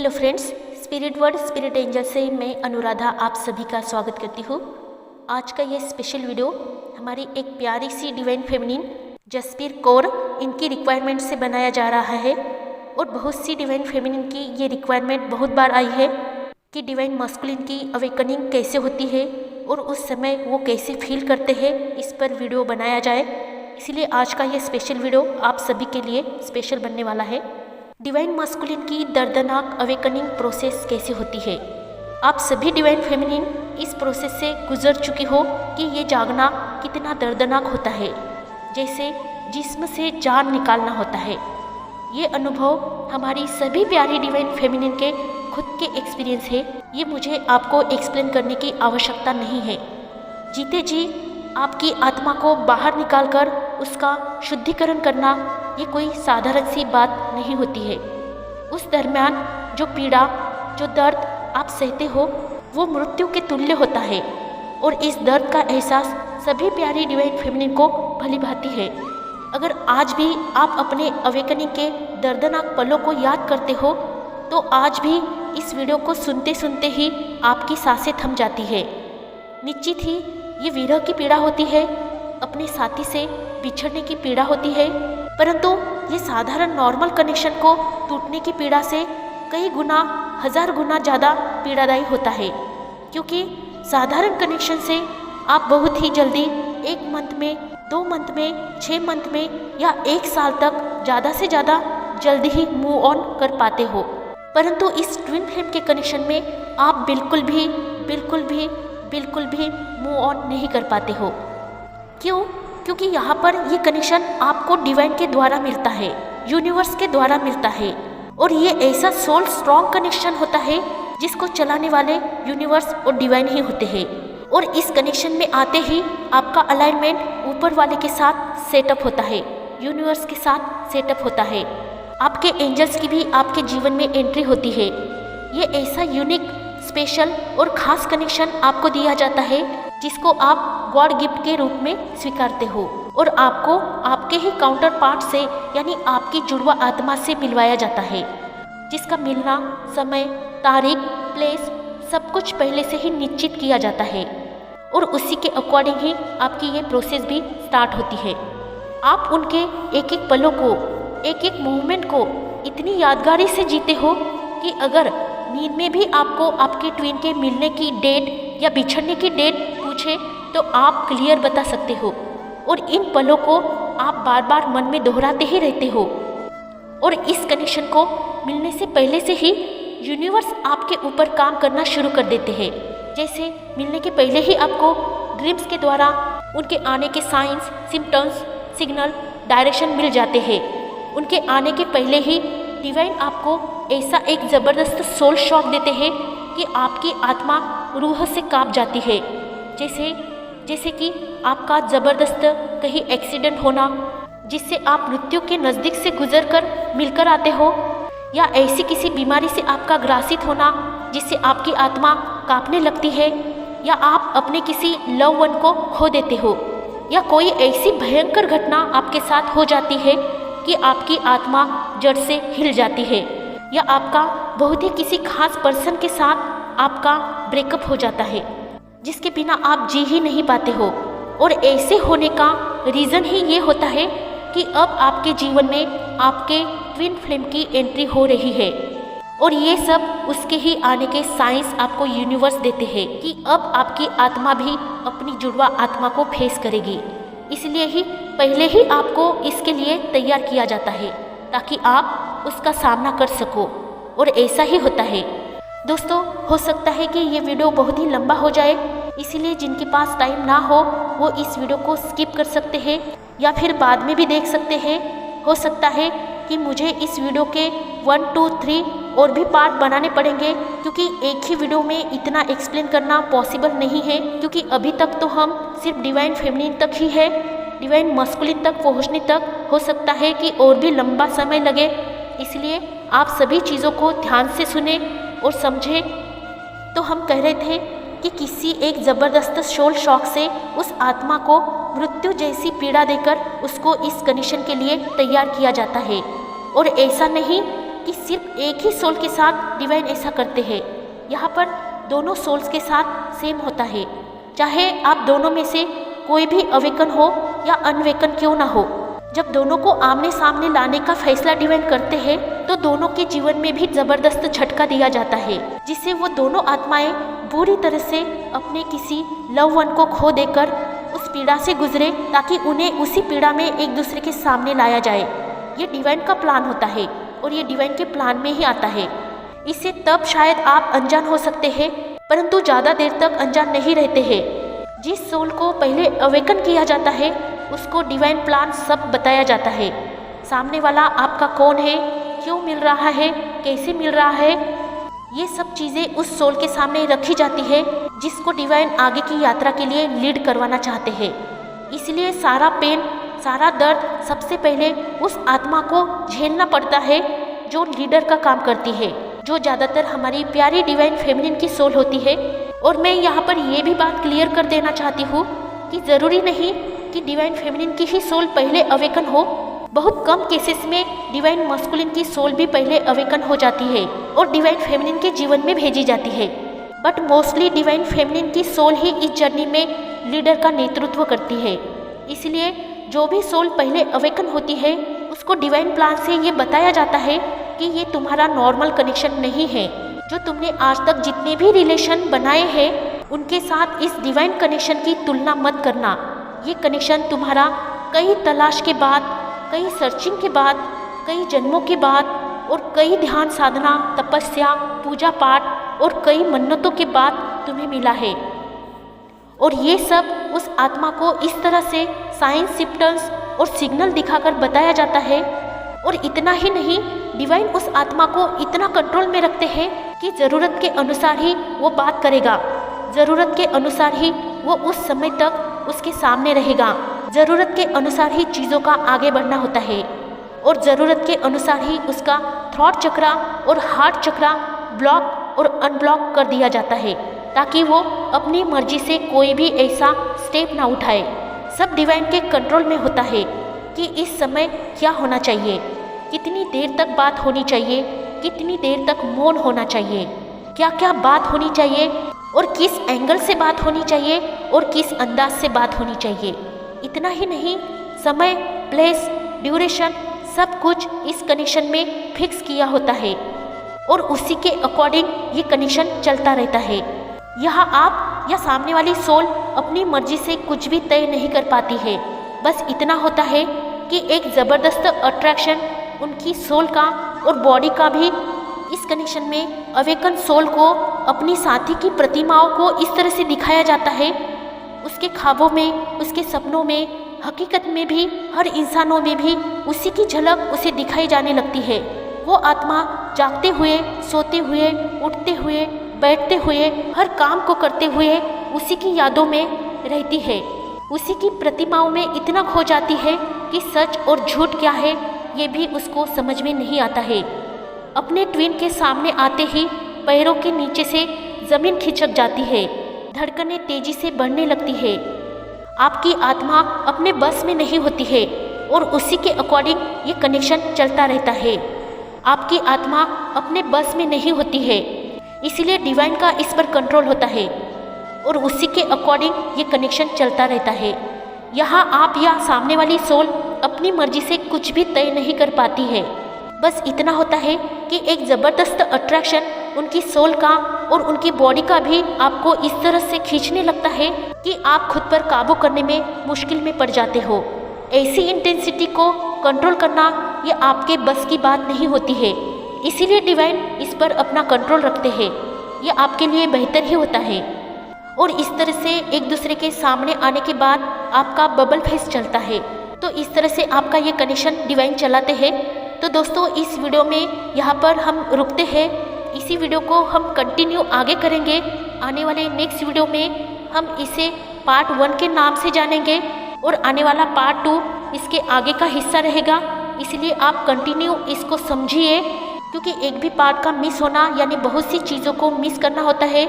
Hello friends, spirit word spirit angel से मैं अनुराधा आप सभी का स्वागत करती हूँ। आज का ये स्पेशल वीडियो हमारी एक प्यारी सी डिवाइन फेमिनिन जसबीर कौर इनकी रिक्वायरमेंट से बनाया जा रहा है। और बहुत सी डिवाइन फेमिनिन की ये रिक्वायरमेंट बहुत बार आई है कि डिवाइन मस्कुलिन की अवेकनिंग कैसे होती है और उस समय वो कैसे फील करते हैं, इस पर वीडियो बनाया जाए। इसलिए आज का ये स्पेशल वीडियो आप सभी के लिए स्पेशल बनने वाला है। डिवाइन मस्कुलिन की दर्दनाक अवेकनिंग प्रोसेस कैसे होती है। आप सभी डिवाइन फेमिनिन इस प्रोसेस से गुजर चुकी हो कि ये जागना कितना दर्दनाक होता है, जैसे जिस्म से जान निकालना होता है। ये अनुभव हमारी सभी प्यारी डिवाइन फेमिनिन के खुद के एक्सपीरियंस है। ये मुझे आपको एक्सप्लेन करने की आवश्यकता नहीं है। जीते जी आपकी आत्मा को बाहर निकालकर उसका शुद्धिकरण करना ये कोई साधारण सी बात नहीं होती है। उस दरमियान जो पीड़ा, जो दर्द आप सहते हो वो मृत्यु के तुल्य होता है। और इस दर्द का एहसास सभी प्यारी डिवाइन फेमिनिन को भली भांति है। अगर आज भी आप अपने अवेकनिंग के दर्दनाक पलों को याद करते हो तो आज भी इस वीडियो को सुनते सुनते ही आपकी सांसें थम जाती है। निश्चित ही ये विरह की पीड़ा होती है, अपने साथी से बिछड़ने की पीड़ा होती है, परंतु ये साधारण नॉर्मल कनेक्शन को टूटने की पीड़ा से कई गुना, हजार गुना ज़्यादा पीड़ादायी होता है। क्योंकि साधारण कनेक्शन से आप बहुत ही जल्दी 1 मंथ में, 2 मंथ में, 6 मंथ में या 1 साल तक ज़्यादा से ज़्यादा जल्दी ही मूव ऑन कर पाते हो। परंतु इस ट्विन फ्लेम के कनेक्शन में आप बिल्कुल भी मूव ऑन नहीं कर पाते हो। क्यों? क्योंकि यहाँ पर ये कनेक्शन आपको डिवाइन के द्वारा मिलता है, यूनिवर्स के द्वारा मिलता है। और ये ऐसा सोल स्ट्रॉन्ग कनेक्शन होता है जिसको चलाने वाले यूनिवर्स और डिवाइन ही होते हैं। और इस कनेक्शन में आते ही आपका अलाइनमेंट ऊपर वाले के साथ सेटअप होता है, यूनिवर्स के साथ सेटअप होता है। आपके एंजल्स की भी आपके जीवन में एंट्री होती है। ये ऐसा यूनिक, स्पेशल और ख़ास कनेक्शन आपको दिया जाता है जिसको आप गॉड गिफ्ट के रूप में स्वीकारते हो। और आपको आपके ही काउंटर पार्ट से, यानी आपकी जुड़वा आत्मा से मिलवाया जाता है, जिसका मिलना, समय, तारीख, प्लेस सब कुछ पहले से ही निश्चित किया जाता है। और उसी के अकॉर्डिंग ही आपकी ये प्रोसेस भी स्टार्ट होती है। आप उनके एक एक पलों को, एक एक मूवमेंट को इतनी यादगारी से जीते हो कि अगर नींद में भी आपको आपके ट्विन के मिलने की डेट या बिछड़ने की डेट पूछे तो आप क्लियर बता सकते हो। और इन पलों को आप बार बार मन में दोहराते ही रहते हो। और इस कनेक्शन को मिलने से पहले से ही यूनिवर्स आपके ऊपर काम करना शुरू कर देते हैं। जैसे मिलने के पहले ही आपको ड्रीम्स के द्वारा उनके आने के साइंस, सिम्टम्स, सिग्नल, डायरेक्शन मिल जाते हैं। उनके आने के पहले ही डिवाइन आपको ऐसा एक ज़बरदस्त सोल शॉक देते हैं कि आपकी आत्मा रूह से कांप जाती है। जैसे कि आपका ज़बरदस्त कहीं एक्सीडेंट होना जिससे आप मृत्यु के नज़दीक से गुजरकर मिलकर आते हो, या ऐसी किसी बीमारी से आपका ग्रासित होना जिससे आपकी आत्मा कांपने लगती है, या आप अपने किसी लव वन को खो देते हो, या कोई ऐसी भयंकर घटना आपके साथ हो जाती है कि आपकी आत्मा जड़ से हिल जाती है, या आपका बहुत ही किसी खास पर्सन के साथ आपका ब्रेकअप हो जाता है जिसके बिना आप जी ही नहीं पाते हो। और ऐसे होने का रीज़न ही ये होता है कि अब आपके जीवन में आपके ट्विन फ्लेम की एंट्री हो रही है। और ये सब उसके ही आने के साइंस आपको यूनिवर्स देते हैं कि अब आपकी आत्मा भी अपनी जुड़वा आत्मा को फेस करेगी। इसलिए ही पहले ही आपको इसके लिए तैयार किया जाता है ताकि आप उसका सामना कर सको। और ऐसा ही होता है। दोस्तों, हो सकता है कि ये वीडियो बहुत ही लंबा हो जाए, इसीलिए जिनके पास टाइम ना हो वो इस वीडियो को स्किप कर सकते हैं या फिर बाद में भी देख सकते हैं। हो सकता है कि मुझे इस वीडियो के 1, 2, 3 और भी पार्ट बनाने पड़ेंगे, क्योंकि एक ही वीडियो में इतना एक्सप्लेन करना पॉसिबल नहीं है। क्योंकि अभी तक तो हम सिर्फ डिवाइन फेमिनिन तक ही है, डिवाइन मस्कुलिन तक पहुँचने तक हो सकता है कि और भी लंबा समय लगे। इसलिए आप सभी चीज़ों को ध्यान से सुने और समझे। तो हम कह रहे थे कि किसी एक ज़बरदस्त सोल शॉक से उस आत्मा को मृत्यु जैसी पीड़ा देकर उसको इस कनेक्शन के लिए तैयार किया जाता है। और ऐसा नहीं कि सिर्फ एक ही सोल के साथ डिवाइन ऐसा करते हैं। यहाँ पर दोनों सोल्स के साथ सेम होता है, चाहे आप दोनों में से कोई भी अवेकन हो या अनवेकन क्यों ना हो। जब दोनों को आमने सामने लाने का फैसला डिवाइन करते हैं तो दोनों के जीवन में भी जबरदस्त झटका दिया जाता है, जिससे वो दोनों आत्माएं बुरी तरह से अपने किसी लव वन को खो देकर उस पीड़ा से गुजरे, ताकि उन्हें उसी पीड़ा में एक दूसरे के सामने लाया जाए। ये डिवाइन का प्लान होता है और ये डिवाइन के प्लान में ही आता है। इससे तब शायद आप अनजान हो सकते हैं, परंतु ज़्यादा देर तक अनजान नहीं रहते हैं। जिस सोल को पहले अवेकन किया जाता है उसको डिवाइन प्लान सब बताया जाता है। सामने वाला आपका कौन है, क्यों मिल रहा है, कैसे मिल रहा है, ये सब चीज़ें उस सोल के सामने रखी जाती है जिसको डिवाइन आगे की यात्रा के लिए लीड करवाना चाहते हैं। इसलिए सारा पेन, सारा दर्द सबसे पहले उस आत्मा को झेलना पड़ता है जो लीडर का काम करती है, जो ज़्यादातर हमारी प्यारी डिवाइन फेमिनिन की सोल होती है। और मैं यहाँ पर ये भी बात क्लियर कर देना चाहती हूँ कि ज़रूरी नहीं कि डिवाइन फेमिनिन की ही सोल पहले अवेकन हो। बहुत कम केसेस में डिवाइन मस्कुलिन की सोल भी पहले अवेकन हो जाती है और डिवाइन फेमिनिन के जीवन में भेजी जाती है। बट मोस्टली डिवाइन फेमिनिन की सोल ही इस जर्नी में लीडर का नेतृत्व करती है। इसलिए जो भी सोल पहले अवेकन होती है उसको डिवाइन प्लान से ये बताया जाता है कि ये तुम्हारा नॉर्मल कनेक्शन नहीं है। जो तुमने आज तक जितने भी रिलेशन बनाए हैं उनके साथ इस डिवाइन कनेक्शन की तुलना मत करना। ये कनेक्शन तुम्हारा कई तलाश के बाद, कई सर्चिंग के बाद, कई जन्मों के बाद और कई ध्यान साधना, तपस्या, पूजा पाठ और कई मन्नतों के बाद तुम्हें मिला है। और ये सब उस आत्मा को इस तरह से साइंस, सिम्टम्स और सिग्नल दिखाकर बताया जाता है। और इतना ही नहीं, डिवाइन उस आत्मा को इतना कंट्रोल में रखते हैं कि ज़रूरत के अनुसार ही वो बात करेगा, ज़रूरत के अनुसार ही वो उस समय तक उसके सामने रहेगा, ज़रूरत के अनुसार ही चीज़ों का आगे बढ़ना होता है और ज़रूरत के अनुसार ही उसका थॉट चक्रा और हार्ट चक्रा ब्लॉक और अनब्लॉक कर दिया जाता है, ताकि वो अपनी मर्जी से कोई भी ऐसा स्टेप ना उठाए। सब डिवाइन के कंट्रोल में होता है कि इस समय क्या होना चाहिए, कितनी देर तक बात होनी चाहिए, कितनी देर तक मौन होना चाहिए, क्या क्या बात होनी चाहिए और किस एंगल से बात होनी चाहिए और किस अंदाज से बात होनी चाहिए। इतना ही नहीं, समय, प्लेस, ड्यूरेशन सब कुछ इस कनेक्शन में फिक्स किया होता है और उसी के अकॉर्डिंग ये कनेक्शन चलता रहता है। यहाँ आप या सामने वाली सोल अपनी मर्जी से कुछ भी तय नहीं कर पाती है। बस इतना होता है कि एक ज़बरदस्त अट्रैक्शन उनकी सोल का और बॉडी का भी इस कनेक्शन में अवेकन सोल को अपनी साथी की प्रतिमाओं को इस तरह से दिखाया जाता है, उसके ख्वाबों में, उसके सपनों में, हकीकत में भी, हर इंसानों में भी उसी की झलक उसे दिखाई जाने लगती है। वो आत्मा जागते हुए, सोते हुए, उठते हुए, बैठते हुए, हर काम को करते हुए उसी की यादों में रहती है, उसी की प्रतिमाओं में इतना खो जाती है कि सच और झूठ क्या है ये भी उसको समझ में नहीं आता है। अपने ट्विन के सामने आते ही पैरों के नीचे से ज़मीन खिसक जाती है, धड़कनें तेजी से बढ़ने लगती है। आपकी आत्मा अपने बस में नहीं होती है और उसी के अकॉर्डिंग ये कनेक्शन चलता रहता है। आपकी आत्मा अपने बस में नहीं होती है, इसीलिए डिवाइन का इस पर कंट्रोल होता है और उसी के अकॉर्डिंग ये कनेक्शन चलता रहता है। यहाँ आप या सामने वाली सोल अपनी मर्जी से कुछ भी तय नहीं कर पाती है। बस इतना होता है कि एक ज़बरदस्त अट्रैक्शन उनकी सोल का और उनकी बॉडी का भी आपको इस तरह से खींचने लगता है कि आप खुद पर काबू करने में मुश्किल में पड़ जाते हो। ऐसी इंटेंसिटी को कंट्रोल करना ये आपके बस की बात नहीं होती है, इसीलिए डिवाइन इस पर अपना कंट्रोल रखते हैं। ये आपके लिए बेहतर ही होता है। और इस तरह से एक दूसरे के सामने आने के बाद आपका बबल फेस चलता है, तो इस तरह से आपका ये कनेक्शन डिवाइन चलाते हैं। तो दोस्तों, इस वीडियो में यहाँ पर हम रुकते हैं। इसी वीडियो को हम कंटिन्यू आगे करेंगे। आने वाले नेक्स्ट वीडियो में हम इसे पार्ट 1 के नाम से जानेंगे और आने वाला पार्ट 2 इसके आगे का हिस्सा रहेगा। इसलिए आप कंटिन्यू इसको समझिए, क्योंकि एक भी पार्ट का मिस होना यानी बहुत सी चीज़ों को मिस करना होता है।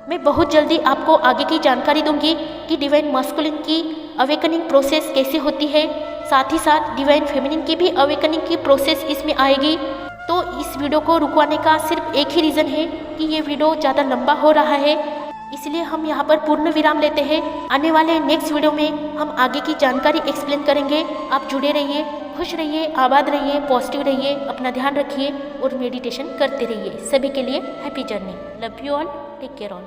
मैं बहुत जल्दी आपको आगे की जानकारी दूंगी कि डिवाइन मस्कुलिन की अवेकनिंग प्रोसेस कैसे होती है, साथ ही साथ डिवाइन फेमिनिन की भी अवेकनिंग की प्रोसेस इसमें आएगी। तो इस वीडियो को रुकवाने का सिर्फ एक ही रीज़न है कि ये वीडियो ज़्यादा लंबा हो रहा है, इसलिए हम यहाँ पर पूर्ण विराम लेते हैं। आने वाले नेक्स्ट वीडियो में हम आगे की जानकारी एक्सप्लेन करेंगे। आप जुड़े रहिए, खुश रहिए, आबाद रहिए, पॉजिटिव रहिए, अपना ध्यान रखिए और मेडिटेशन करते रहिए। सभी के लिए happy journey. Love you all, take care all.